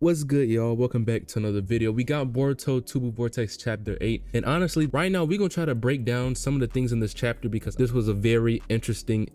What's good, y'all? Welcome back to another video. We got Boruto Tubu Vortex chapter 8, and honestly right now we're gonna try to break down some of the things in this chapter because this was a very interesting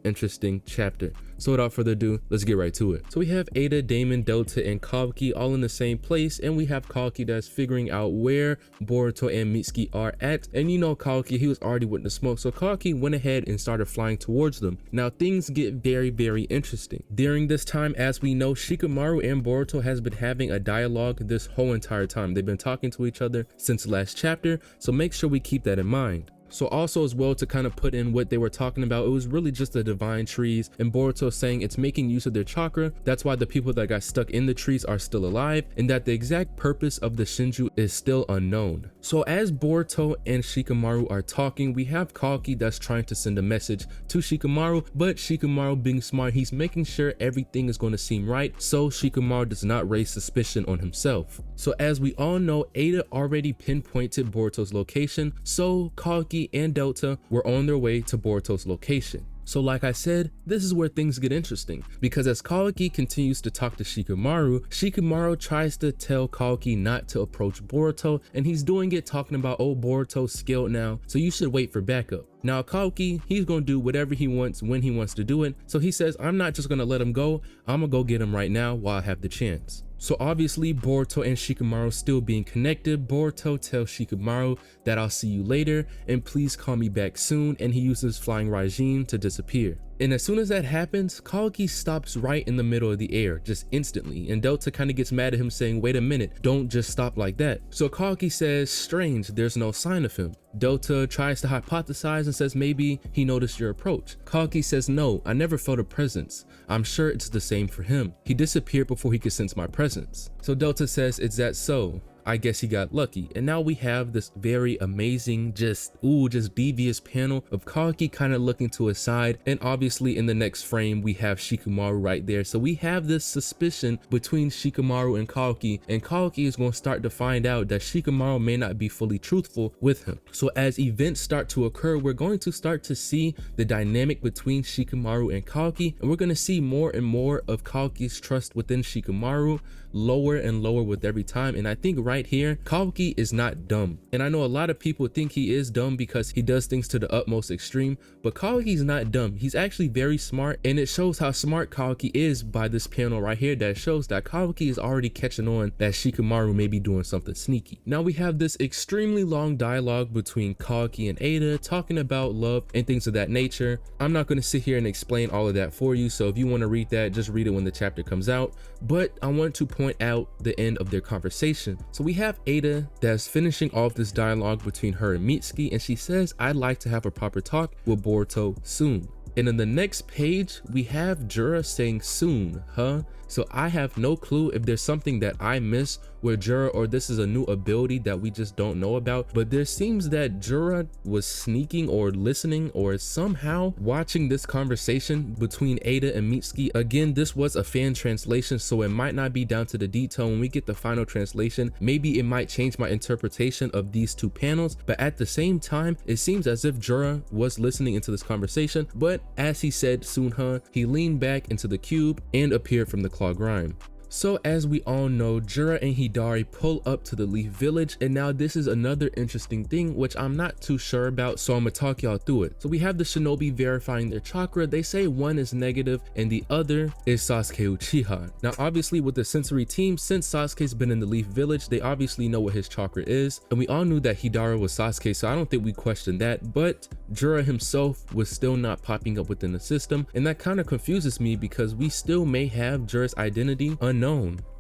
chapter. So without further ado, let's get right to it. So we have Ada, Damon, Delta, and Kawaki all in the same place, and we have Kawaki that's figuring out where Boruto and Mitsuki are at. And you know Kawaki, he was already with the smoke, so Kawaki went ahead and started flying towards them. Now things get very interesting. During this time, as we know, Shikamaru and Boruto has been having a dialogue this whole entire time. They've been talking to each other since last chapter, so make sure we keep that in mind. So also as well, to kind of put in what they were talking about, it was really just the divine trees and Boruto saying it's making use of their chakra. That's why the people that got stuck in the trees are still alive, and that the exact purpose of the Shinju is still unknown. So as Boruto and Shikamaru are talking, we have Kawaki that's trying to send a message to Shikamaru, but Shikamaru, being smart, he's making sure everything is going to seem right so Shikamaru does not raise suspicion on himself. So as we all know, Ada already pinpointed Boruto's location, so Kawaki and Delta were on their way to Boruto's location. So like I said, this is where things get interesting, because as Kawaki continues to talk to Shikamaru, Shikamaru tries to tell Kawaki not to approach Boruto, and he's doing it talking about, oh, Boruto's skilled now, so you should wait for backup. Now Kawaki, he's gonna do whatever he wants when he wants to do it, so he says, I'm not just gonna let him go, I'm gonna go get him right now while I have the chance. So obviously Boruto and Shikamaru still being connected, Boruto tells Shikamaru that I'll see you later and please call me back soon, and he uses flying Raijin to disappear. And as soon as that happens, Kawaki stops right in the middle of the air, just instantly, and Delta kind of gets mad at him saying, wait a minute, don't just stop like that. So Kawaki says, strange, there's no sign of him. Delta tries to hypothesize and says maybe he noticed your approach. Kawaki says, no, I never felt a presence. I'm sure it's the same for him. He disappeared before he could sense my presence. So Delta says, is that so? I guess he got lucky. And now we have this very amazing, just devious panel of Kawaki kind of looking to his side, and obviously in the next frame we have Shikamaru right there. So we have this suspicion between Shikamaru and Kawaki is going to start to find out that Shikamaru may not be fully truthful with him. So as events start to occur, we're going to start to see the dynamic between Shikamaru and Kawaki, and we're going to see more and more of Kawaki's trust within Shikamaru lower and lower with every time. And I think right here, Kawaki is not dumb. And I know a lot of people think he is dumb because he does things to the utmost extreme, but Kawaki's not dumb. He's actually very smart, and it shows how smart Kawaki is by this panel right here that shows that Kawaki is already catching on that Shikamaru may be doing something sneaky. Now we have this extremely long dialogue between Kawaki and Ada talking about love and things of that nature. I'm not going to sit here and explain all of that for you, so if you want to read that, just read it when the chapter comes out. But I want to point out the end of their conversation. So we have Ada that's finishing off this dialogue between her and Mitsuki, and she says, I'd like to have a proper talk with Boruto soon. And in the next page, we have Jura saying soon, huh? So I have no clue if there's something that I miss where Jura, or this is a new ability that we just don't know about, but there seems that Jura was sneaking or listening or somehow watching this conversation between Ada and Mitsuki. Again, this was a fan translation, so it might not be down to the detail. When we get the final translation, maybe it might change my interpretation of these two panels, but at the same time, it seems as if Jura was listening into this conversation, but as he said soon, huh, he leaned back into the cube and appeared from the clog rhyme. So as we all know, Jura and Hidari pull up to the Leaf Village, and now this is another interesting thing which I'm not too sure about, so I'm gonna talk y'all through it. So we have the shinobi verifying their chakra. They say one is negative and the other is Sasuke Uchiha. Now obviously with the sensory team, since Sasuke's been in the Leaf Village, they obviously know what his chakra is, and we all knew that Hidari was Sasuke, so I don't think we questioned that, but Jura himself was still not popping up within the system, and that kind of confuses me because we still may have Jura's identity unknown.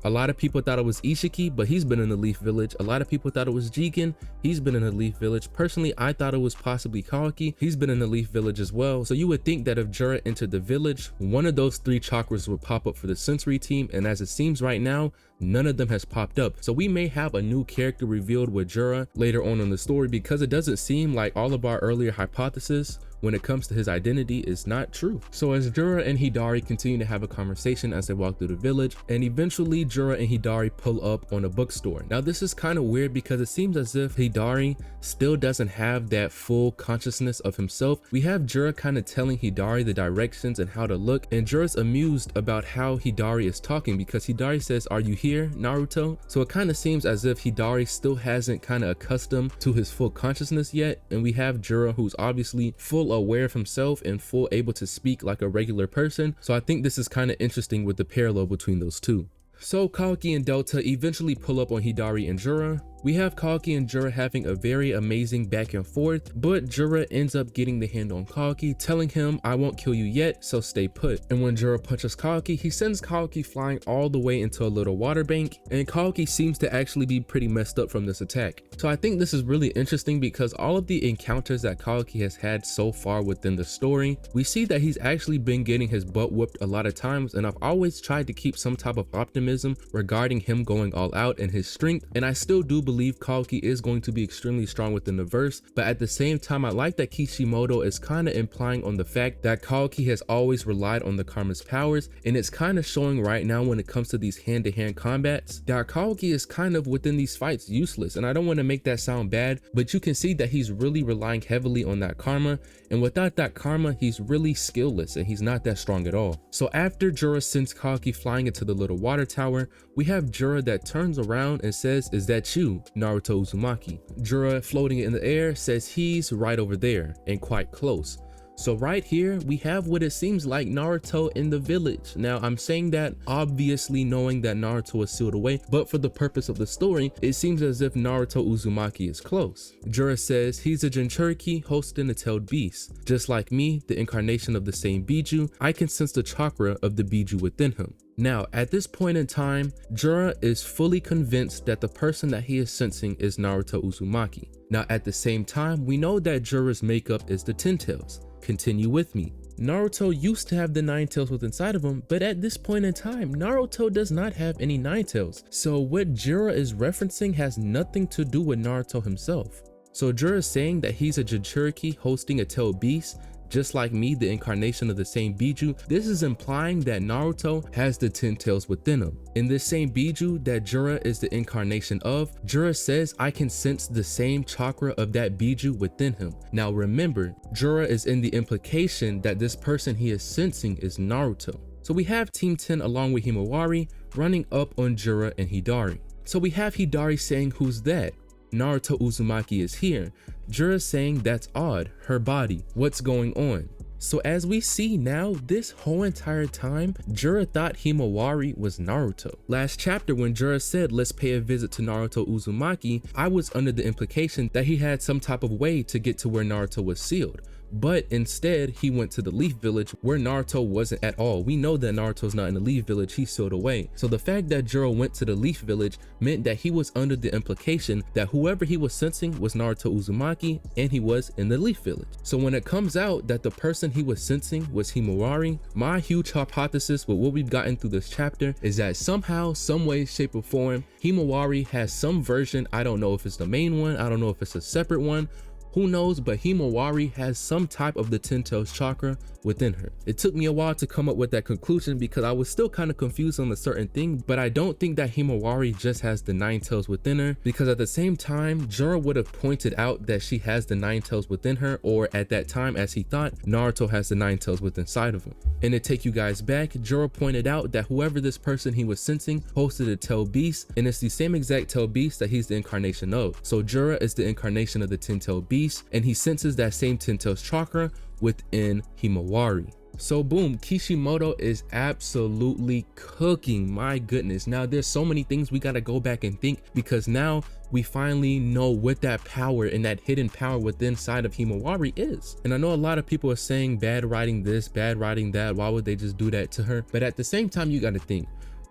A lot of people thought it was Ishiki, but he's been in the Leaf Village. A lot of people thought it was Jigen. He's been in the Leaf Village. Personally, I thought it was possibly Kawaki. He's been in the Leaf Village as well. So you would think that if Jura entered the village, one of those three chakras would pop up for the sensory team, and as it seems right now, none of them has popped up. So we may have a new character revealed with Jura later on in the story, because it doesn't seem like all of our earlier hypotheses when it comes to his identity is not true. So as Jura and Hidari continue to have a conversation as they walk through the village, and eventually Jura and Hidari pull up on a bookstore. Now this is kind of weird because it seems as if Hidari still doesn't have that full consciousness of himself. We have Jura kind of telling Hidari the directions and how to look, and Jura's amused about how Hidari is talking because Hidari says, "Are you here, Naruto?" So it kind of seems as if Hidari still hasn't kind of accustomed to his full consciousness yet, and we have Jura who's obviously full aware of himself and full able to speak like a regular person. So I think this is kind of interesting with the parallel between those two. So Kawaki and Delta eventually pull up on Hidari and Jura. We have Kawaki and Jura having a very amazing back and forth, but Jura ends up getting the hand on Kawaki, telling him, "I won't kill you yet, so stay put." And when Jura punches Kawaki, he sends Kawaki flying all the way into a little water bank, and Kawaki seems to actually be pretty messed up from this attack. So I think this is really interesting because all of the encounters that Kawaki has had so far within the story, we see that he's actually been getting his butt whooped a lot of times, and I've always tried to keep some type of optimism regarding him going all out and his strength, and I still do believe Kawaki is going to be extremely strong within the verse, but at the same time I like that Kishimoto is kind of implying on the fact that Kawaki has always relied on the Karma's powers, and it's kind of showing right now when it comes to these hand-to-hand combats that Kawaki is kind of within these fights useless. And I don't want to make that sound bad, but you can see that he's really relying heavily on that Karma, and without that Karma he's really skillless and he's not that strong at all. So after Jura sends Kawaki flying into the little water tower, we have Jura that turns around and says, "Is that you, Naruto Uzumaki?" Jura, floating in the air, says he's right over there and quite close. So right here we have what it seems like Naruto in the village. Now I'm saying that obviously knowing that Naruto is sealed away, but for the purpose of the story it seems as if Naruto Uzumaki is close. Jura says he's a Jinchuriki hosting a tailed beast. Just like me, the incarnation of the same Biju, I can sense the chakra of the Biju within him. Now at this point in time, Jura is fully convinced that the person that he is sensing is Naruto Uzumaki. Now at the same time, we know that Jura's makeup is the 10 tails. Continue with me. Naruto used to have the 9 tails within inside of him, but at this point in time, Naruto does not have any 9 tails. So what Jura is referencing has nothing to do with Naruto himself. So Jura is saying that he's a Jinchuriki hosting a tailed beast, just like me, the incarnation of the same Biju. This is implying that Naruto has the 10 tails within him. In this same Biju that Jura is the incarnation of, Jura says I can sense the same chakra of that Biju within him. Now remember, Jura is in the implication that this person he is sensing is Naruto. So we have Team 10 along with Himawari running up on Jura and Hidari. So we have Hidari saying, "Who's that? Naruto Uzumaki is here." Jura saying, "That's odd, her body, what's going on?" So as we see now, this whole entire time, Jura thought Himawari was Naruto. Last chapter when Jura said, "Let's pay a visit to Naruto Uzumaki," I was under the implication that he had some type of way to get to where Naruto was sealed. But instead, he went to the Leaf Village where Naruto wasn't at all. We know that Naruto's not in the Leaf Village, he's sealed away. So the fact that Jura went to the Leaf Village meant that he was under the implication that whoever he was sensing was Naruto Uzumaki, and he was in the Leaf Village. So when it comes out that the person he was sensing was Himawari, my huge hypothesis with what we've gotten through this chapter is that somehow, some way, shape or form, Himawari has some version. I don't know if it's the main one, I don't know if it's a separate one, who knows, but Himawari has some type of the 10 tails chakra within her. It took me a while to come up with that conclusion because I was still kind of confused on a certain thing, but I don't think that Himawari just has the 9 tails within her, because at the same time, Jura would have pointed out that she has the 9 tails within her, or at that time, as he thought, Naruto has the 9 tails within inside of him. And to take you guys back, Jura pointed out that whoever this person he was sensing hosted a tailed beast, and it's the same exact tailed beast that he's the incarnation of. So Jura is the incarnation of the 10 tailed beast, and he senses that same 10 tails chakra within Himawari. So boom, Kishimoto is absolutely cooking, my goodness. Now there's so many things we gotta go back and think, because now we finally know what that power and that hidden power within side of Himawari is. And I know a lot of people are saying bad writing this, bad writing that, why would they just do that to her? But at the same time, you gotta think,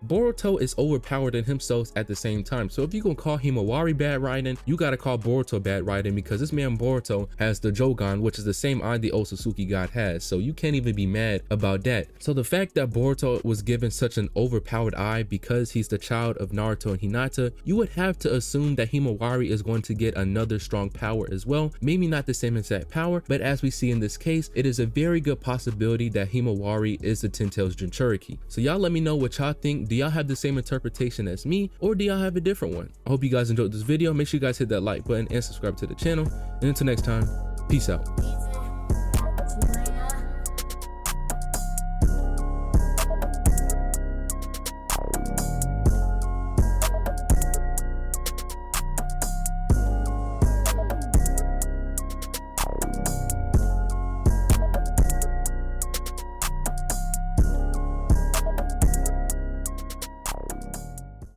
Boruto is overpowered in himself at the same time. So if you're gonna call Himawari bad writing, you gotta call Boruto bad writing, because this man Boruto has the Jogan, which is the same eye the Otsutsuki god has. So you can't even be mad about that. So the fact that Boruto was given such an overpowered eye because he's the child of Naruto and Hinata, you would have to assume that Himawari is going to get another strong power as well. Maybe not the same exact power, but as we see in this case, it is a very good possibility that Himawari is the Ten Tails Jinchuriki. So y'all let me know what y'all think. Do y'all have the same interpretation as me, or do y'all have a different one? I hope you guys enjoyed this video. Make sure you guys hit that like button and subscribe to the channel. And until next time, peace out.